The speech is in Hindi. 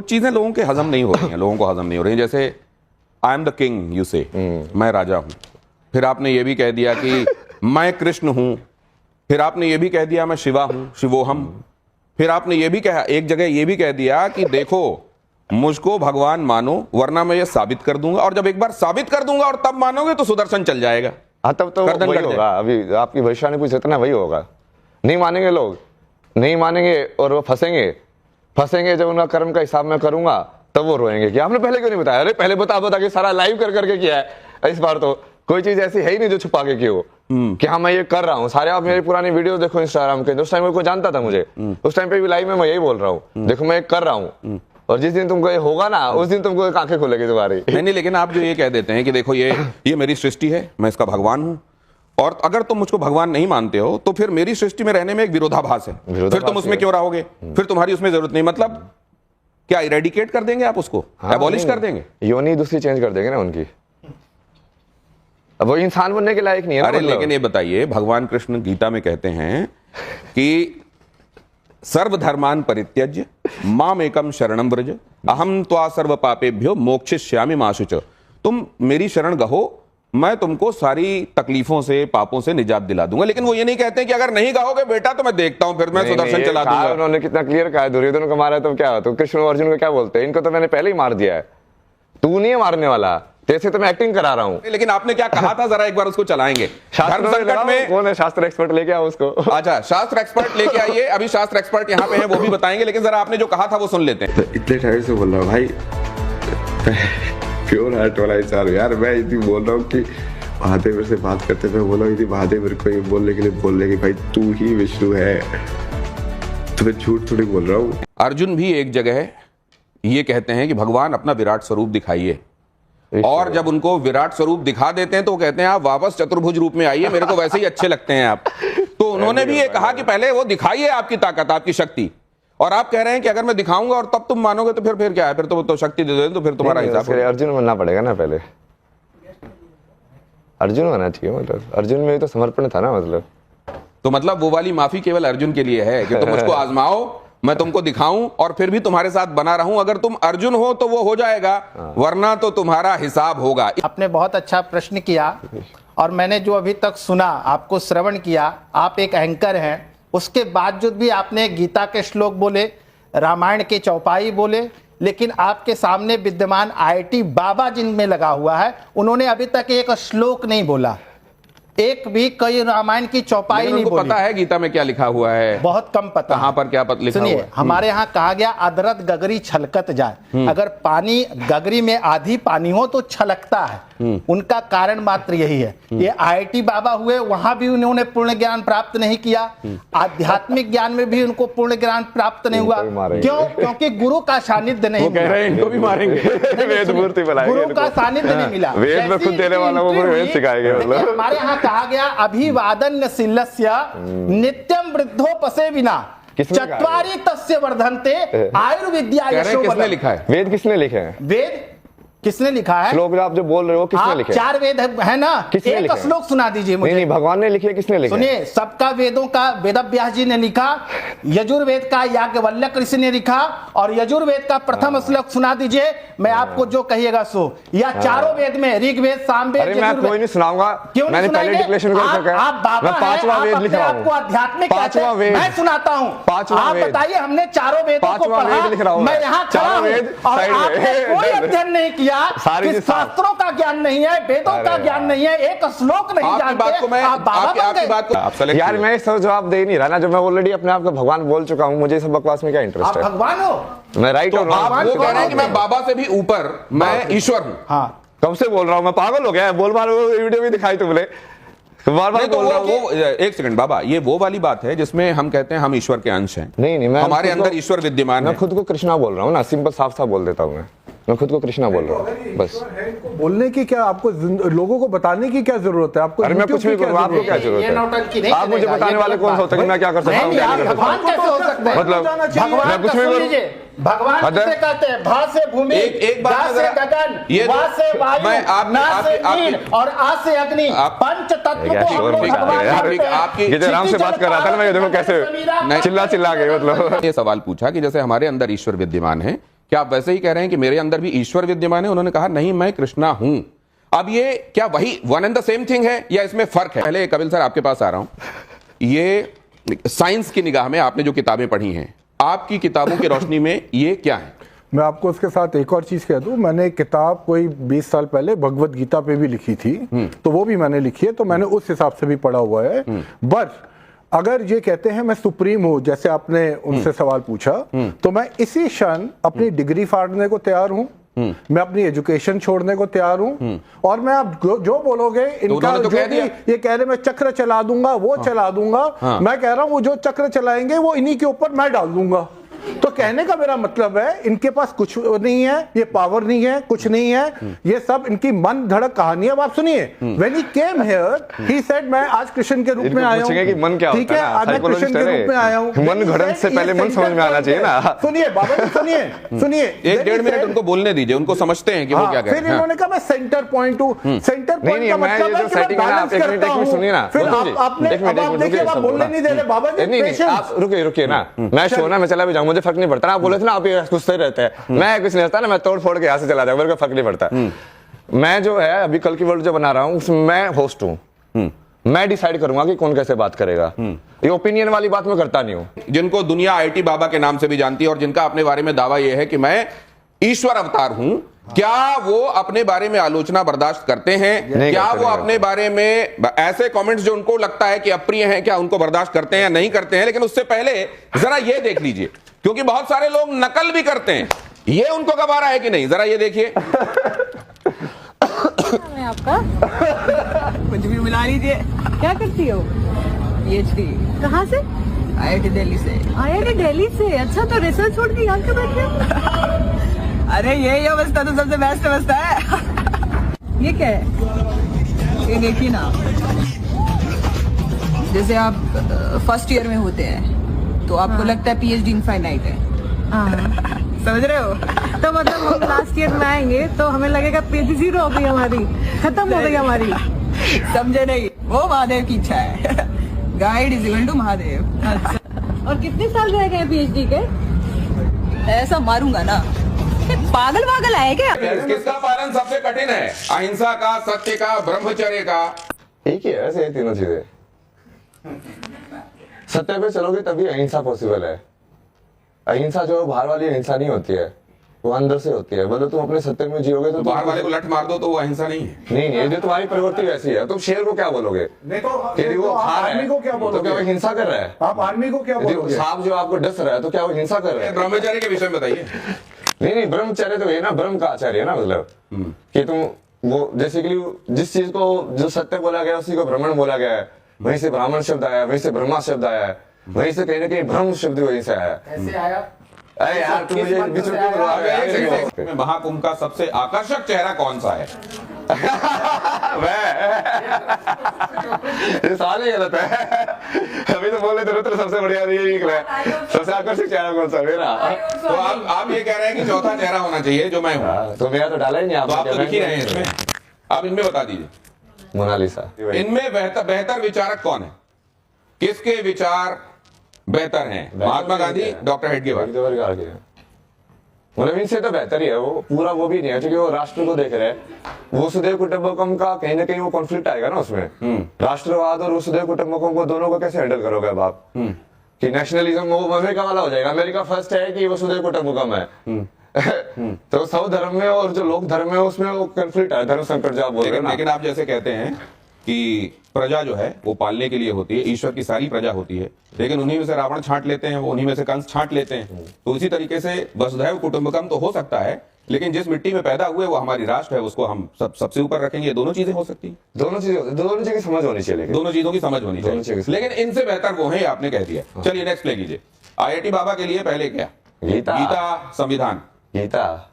कुछ चीजें लोगों के हजम नहीं हो रही हैं, लोगों को हजम नहीं हो रही हैं। जैसे I am the king you से, मैं राजा हूं। फिर आपने ये भी कह दिया कि मैं कृष्ण हूं। फिर आपने ये भी कह दिया मैं शिवा हूं, शिवोहम। फिर आपने ये भी कहा, एक जगह ये भी कह दिया कि देखो मुझको भगवान मानो वरना मैं ये साबित कर दूंगा, और जब एक बार साबित कर दूंगा और तब मानोगे तो सुदर्शन चल जाएगा। हाँ, तब तो वही होगा। अभी आपकी भविष्यवाणी पूछ रहे थे ना, वही होगा। नहीं मानेंगे लोग, नहीं मानेंगे और वो फंसेंगे जब उनका कर्म का हिसाब मैं करूंगा तब वो रोएंगे कि आपने पहले क्यों नहीं बताया। अरे पहले बता के सारा लाइव कर करके किया है। इस बार तो कोई चीज ऐसी है ही नहीं जो छुपा के की हो कि हाँ मैं ये कर रहा हूँ। सारे आप मेरी पुरानी वीडियो देखो इंस्टाग्राम के, उस टाइम कोई जानता था मुझे, उस टाइम पे भी लाइव में मैं यही बोल रहा हूँ, देखो मैं ये कर रहा हूँ, और जिस दिन तुमको ये होगा ना उस दिन तुमको आंखें खुलेगी तुम्हारी। नहीं, लेकिन आप जो ये कह देते हैं कि देखो ये मेरी सृष्टि है, मैं इसका भगवान हूँ, और अगर तुम मुझको भगवान नहीं मानते हो तो फिर मेरी सृष्टि में रहने में एक विरोधाभास है, फिर तुम उसमें क्यों रहोगे, फिर तुम्हारी उसमें जरूरत नहीं। मतलब क्या इरेडिकेट कर देंगे आप उसको, एबॉलिश कर देंगे, योनि दूसरी चेंज कर देंगे ना उनकी। अब वो इंसान बनने के लायक नहीं है। अरे लेकिन ये बताइए, भगवान कृष्ण गीता में कहते हैं कि सर्वधर्मान परित्यज्य माम एकम शरणम व्रज अहम त्वा सर्व पापेभ्यो मोक्षयिष्यामि मा शुच। तुम मेरी शरण गहो, मैं तुमको सारी तकलीफों से पापों से निजात दिला दूंगा। लेकिन वो ये नहीं कहते कि अगर नहीं गाओगे बेटा तो मैं देखता हूं, फिर मैं सुदर्शन चला दूंगा। उन्होंने कितना क्लियर कहा है, दुर्योधन को मारा तो क्या, तो कृष्ण और अर्जुन को क्या बोलते हैं, इनको तो मैंने पहले ही मार दिया है, तू नहीं है मारने वाला, तेरे तो मैं एक्टिंग करा रहा हूं। लेकिन आपने क्या कहा था, जरा एक बार उसको चलाएंगे। धर्म संकट में कौन है शास्त्र एक्सपर्ट, लेके आओ उसको। अच्छा, शास्त्र एक्सपर्ट लेके आइए, अभी शास्त्र एक्सपर्ट यहाँ पे है, वो भी बताएंगे। लेकिन जरा आपने जो कहा था वो सुन लेते हैं। इतने टाइम से बोल रहा हूँ भाई, प्योर हार्ट वाला इंसान यार। मैं इतनी बोल रहा हूँ कि महादेव से बात करते हुए बोला कि महादेव मेरे को ये बोलने के लिए बोल रहे कि भाई तू ही विष्णु है, तो मैं झूठ थोड़ी बोल रहा हूँ। अर्जुन भी एक जगह ये कहते हैं कि भगवान अपना विराट स्वरूप दिखाइए, और जब उनको विराट स्वरूप दिखा देते हैं तो वो कहते हैं आप वापस चतुर्भुज रूप में आइए, मेरे को वैसे ही अच्छे लगते हैं आप। तो उन्होंने भी ये कहा कि पहले वो दिखाइए आपकी ताकत, आपकी शक्ति, और आप कह रहे हैं कि अगर मैं दिखाऊंगा और तब तुम मानोगे तो फिर क्या है, फिर तो शक्ति दे दो तो फिर तुम्हारा हिसाब। अर्जुन बनना पड़ेगा ना, पहले अर्जुन बनना चाहिए। मतलब अर्जुन में तो समर्पण था ना। मतलब वो वाली माफी केवल अर्जुन के लिए है कि तुम मुझको आजमाओ, मैं तुमको दिखाऊं और फिर भी तुम्हारे साथ बना रहूं। अगर तुम अर्जुन हो तो वो हो जाएगा, वरना तो तुम्हारा हिसाब होगा। आपने बहुत अच्छा प्रश्न किया, और मैंने जो अभी तक सुना, आपको श्रवण किया, आप एक एंकर हैं, उसके बावजूद भी आपने गीता के श्लोक बोले, रामायण के चौपाई बोले, लेकिन आपके सामने विद्यमान आईटी बाबा जिनमें लगा हुआ है, उन्होंने अभी तक एक श्लोक नहीं बोला, एक भी कई रामायण की चौपाई नहीं बोली। पता है गीता में क्या लिखा हुआ है? बहुत कम पता। कहां पर क्या लिखा हुआ है? हमारे यहाँ कहा गया अदरत गगरी छलकत जाए। अगर पानी गगरी में आधी पानी हो तो छलकता है, उनका कारण मात्र यही है। ये आईटी बाबा हुए, वहां भी उन्होंने पूर्ण ज्ञान प्राप्त नहीं किया, आध्यात्मिक ज्ञान में भी उनको पूर्ण ज्ञान प्राप्त नहीं हुआ। क्यों? क्योंकि गुरु का सानिध्य नहीं मिला। इनको भी मारेंगे, गुरु का सानिध्य नहीं मिला। वेद में खुद देने वाला वो वेद सिखाएंगे। मतलब हमारे यहाँ कहा गया अभिवादन शिलस्य नित्यम वृद्धोपसे विना चत्वारि तस्य वर्धन्ते आयुर्विद्या यशो। किसने लिखा है? वेद किसने लिखे हैं? वेद किसने लिखा है? श्लोक आप जो बोल रहे हो किसने लिखे? 4 वेद है ना, एक श्लोक सुना दीजिए मुझे। नहीं, भगवान ने लिखे, किसने लिखे? सुनिए, सबका वेदों का वेदव्यास जी ने लिखा, यजुर्वेद का याज्ञवल्क्य ऋषि ने लिखा, और यजुर्वेद का प्रथम श्लोक सुना दीजिए, मैं आपको जो कहिएगा सो। या चारों वेद में, ऋग्वेद, सामवेद, मैं कोई नहीं सुनाऊंगा, मैंने पहले डिक्लेरेशन कर रखा है। आप बाबा हैं, 5वां वेद लिख रहा हूं, आपको आध्यात्मिक कहते हैं, मैं सुनाता हूं। 5वां वेद, आप बताइए, हमने चारों वेदों को पढ़ा, मैं यहाँ खड़ा हूं और आपने कोई अध्ययन नहीं किया, शास्त्रों का ज्ञान नहीं है, वेदों का ज्ञान नहीं है, एक श्लोक नहीं जानते। आप बाबा यार मैं सब जवाब दे नहीं रहा ना, जो मैं ऑलरेडी अपने आप को भगवान बोल चुका हूँ, मुझे सब बकवास में क्या इंटरेस्ट है? आप भगवान हो, मैं राइट हूँ। आप वो कह रहे हैं कि मैं बाबा से भी ऊपर, मैं ईश्वर हूँ। हाँ, कब से बोल रहा हूँ मैं? पागल हो गया? बोल बार वीडियो भी दिखाई तुमने, बार-बार बोल रहा हूँ। एक सेकंड बाबा, ये वो वाली बात है जिसमें हम कहते हैं हम ईश्वर के अंश हैं। नहीं, मैं हमारे अंदर ईश्वर विद्यमान है। मैं खुद को कृष्णा बोल रहा हूँ ना, सिंपल साफ साफ बोल देता हूँ मैं खुद को कृष्णा बोल रहा हूँ बस। बोलने की क्या, आपको लोगों को बताने की क्या जरूरत है? आपको अरे मैं कुछ भी करूँ, आपको क्या जरूरत है? आप मुझे बताने वाले कौन सा होता है कि मैं क्या कर सकता हूँ? भगवान कैसे हो सकते हैं? मतलब भगवान कुछ भी भगवान किसे कहते हैं? भा से भूमि, एक बात से गगन, वा से वायु, ना से नील और आ से अग्नि, पंच तत्व को हम लोग भगवान। आपकी राम से बात कर रहा था ना मैं, देखो कैसे चिल्ला के। मतलब ये सवाल पूछा कि जैसे हमारे अंदर ईश्वर विद्यमान है, क्या आप वैसे ही कह रहे हैं कि मेरे अंदर भी ईश्वर विद्यमान है? उन्होंने कहा नहीं, मैं कृष्णा हूं। अब ये क्या वही one and the same thing है या इसमें फर्क है? पहले कपिल सर आपके पास आ रहा हूं। ये साइंस की निगाह में आपने जो किताबें पढ़ी हैं, आपकी किताबों की रोशनी में ये क्या है? मैं आपको उसके साथ एक और चीज कह दूं, मैंने एक किताब कोई 20 साल पहले भगवत गीता पे भी लिखी थी, तो वो भी मैंने लिखी है, तो मैंने उस हिसाब से भी पढ़ा हुआ है। बट अगर ये कहते हैं मैं सुप्रीम हूं, जैसे आपने उनसे सवाल पूछा, तो मैं इसी क्षण अपनी डिग्री फाड़ने को तैयार हूं, मैं अपनी एजुकेशन छोड़ने को तैयार हूं, और मैं आप जो बोलोगे इनका तो जो कह भी दिया। ये कह रहे मैं चक्र चला दूंगा, वो चला दूंगा, मैं कह रहा हूं वो जो चक्र चलाएंगे वो इन्हीं के ऊपर मैं डाल दूंगा। तो कहने का मेरा मतलब है इनके पास कुछ नहीं है, ये पावर नहीं है, कुछ नहीं है, ये सब इनकी मन धड़क कहानी है। अब आप सुनिए, when he came here he said मैं आज कृष्ण के रूप में आया हूं। कि मन क्या ठीक होता है, है ना, आज मैं कृष्ण के रूप में आया हूं। मन घड़न से पहले मन समझ में आना चाहिए ना। सुनिए बाबा जी, सुनिए 1-1.5 मिनट उनको बोलने दीजिए, उनको समझते हैं कि वो क्या कह फिर रहे हैं। इन्होंने कहा मैं सेंटर पॉइंट हूं। सेंटर पॉइंट नहीं, का मैं मतलब ये है जो कि मैं setting है ना, बैलेंस आप एक मिनट करता हूं। सुनिए ना। फिर बोलो जी, आपने एक मिनट, अब आप देखिए, आप बोलने नहीं दे रहे बाबा जी, नहीं, patience। आप रुकिए ना, मैं शो ना मैं चला भी जाऊं, मुझे फर्क नहीं पड़ता ना। आप बोले थे ना आप ये गुस्से रहते हैं, मैं कुछ नहीं होता ना, मैं तोड़ फोड़ के यहाँ से चला जाऊं, मेरे को फर्क नहीं पड़ता। मैं जो है अभी कल की वर्ल्ड जो बना रहा हूँ उसमें मैं होस्ट हूँ, मैं डिसाइड करूंगा कि कौन कैसे बात करेगा। ये ओपिनियन वाली बात मैं करता नहीं हूँ। जिनको दुनिया आईटी बाबा के नाम से भी जानती है और जिनका अपने बारे में दावा यह है कि मैं ईश्वर अवतार हूं, क्या वो अपने बारे में आलोचना बर्दाश्त करते हैं? नहीं क्या करते, वो नहीं अपने बारे में ऐसे कमेंट्स जो उनको लगता है कि अप्रिय हैं, क्या उनको बर्दाश्त करते हैं या नहीं करते हैं? लेकिन उससे पहले जरा ये देख लीजिए, क्योंकि बहुत सारे लोग नकल भी करते हैं, ये उनको गवारा है कि नहीं, जरा ये देखिए। है आपका? कुछ भी बुला लीजिए। क्या करती हो? पीएचडी कहाँ से? आईआईटी दिल्ली से। आईआईटी दिल्ली से? अच्छा, तो रिसर्च छोड़ के यहाँ क्यों बैठे हो? अरे यही अवस्था तो सबसे बेस्ट अवस्था है। ये क्या है? ये देखिए ना, जैसे आप फर्स्ट ईयर में होते हैं तो आपको लगता है पीएचडी इनफाइनाइट है, समझ रहे हो? तो मतलब हम लास्ट ईयर में आएंगे तो हमें लगेगा पीएचडी जीरो हो गई हमारी, खत्म हो गई हमारी। समझे नहीं? वो महादेव की इच्छा है। Guide is equal to Mahadev. और कितने साल रह गए पीएचडी के? ऐसा मारूंगा ना, पागल पागल है क्या? किसका पालन सबसे कठिन है? अहिंसा का, सत्य का, ब्रह्मचर्य का? एक ही है वैसे ये तीनों चीजें। सत्य पे चलोगे तभी अहिंसा पॉसिबल है। अहिंसा जो बाहर वाली अहिंसा नहीं होती है, वो अंदर से होती है। मतलब तुम अपने सत्य में जियोगे तो बाहर वाले को लट मार दो तो वो अहिंसा नहीं है। नहीं, जो तुम्हारी प्रवृत्ति वैसी है। तुम शेर को क्या बोलोगे? नहीं तो यदि वो आप खा रहा आर्मी को क्या है तो क्या वो बोलोगे? हिंसा कर रहा है? आप आर्मी को क्या यदि बोलोगे? सांप जो आपको डस रहा है तो क्या वो हिंसा कर रहा है? ब्रह्मचर्य के विषय में बताइए। नहीं, ब्रह्मचर्य तो ये ना, ब्रह्म का आचार्य है ना, मतलब कि तुम वो बेसिकली जिस चीज को जो सत्य बोला गया उसी को ब्राह्मण बोला गया है, वहीं से ब्राह्मण शब्द आया, वहीं से ब्रह्मा शब्द आया है, वहीं से कहीं ना कहीं ब्रह्म शब्द वहीं से आया। कैसे आया? अरे यार तुम मुझे बीच में क्यों बुला रहे हो? में महाकुंभ का सबसे आकर्षक चेहरा कौन सा है? ये सवाल ही गलत है। अभी तो बोले तो सबसे बढ़िया ये निकला है। सबसे आकर्षक चेहरा कौन सा? मेरा। तो आप ये कह रहे हैं कि चौथा चेहरा होना चाहिए जो मैं हूँ, तो मेरा तो डाला ही नहीं तो आप तो आपने। लिख ही रहे हैं इसमें। आप इनमें बता दीजिए, मोनालिसा। इनमें बेहतर विचारक कौन है? किसके विचार बेहतर हैं? महात्मा गांधी, डॉक्टर हेडगेवार? मतलब इनसे तो बेहतर ही है वो। पूरा वो भी नहीं है क्योंकि वो राष्ट्र को देख रहे हैं। वसुधैव कुटुंबकम का कहीं ना कहीं वो कॉन्फ्लिक्ट आएगा ना उसमें। राष्ट्रवाद और वसुधैव कुटुंबकम को दोनों को कैसे हैंडल करोगे अब आप? कि नेशनलिज्म वो अमेरिका वाला हो जाएगा। अमेरिका फर्स्ट है कि वसुधैव कुटुंबकम है। तो सब धर्म में और जो लोक धर्म है उसमें वो कॉन्फ्लिक्ट है, धर्म संकट जो आप बोल रहे हैं ना। लेकिन आप जैसे कहते हैं कि प्रजा जो है वो पालने के लिए होती है, ईश्वर की सारी प्रजा होती है, लेकिन उन्हीं में से रावण छांट लेते हैं, वो उन्हीं में से कंस छांट लेते हैं। तो इसी तरीके से वसुधैव कुटुंबकम तो हो सकता है, लेकिन जिस मिट्टी में पैदा हुए वो हमारी राष्ट्र है, उसको हम सबसे ऊपर रखेंगे। दोनों चीजें हो सकती हैं, दोनों चीजें की समझ होनी चाहिए। दोनों चीजों की समझ होनी दोनों चाहिए, चीजें। लेकिन इनसे बेहतर वो है, आपने कह दिया। चलिए नेक्स्ट ले लीजिए। आईआईटी बाबा के लिए पहले क्या? गीता। गीता, संविधान। गीता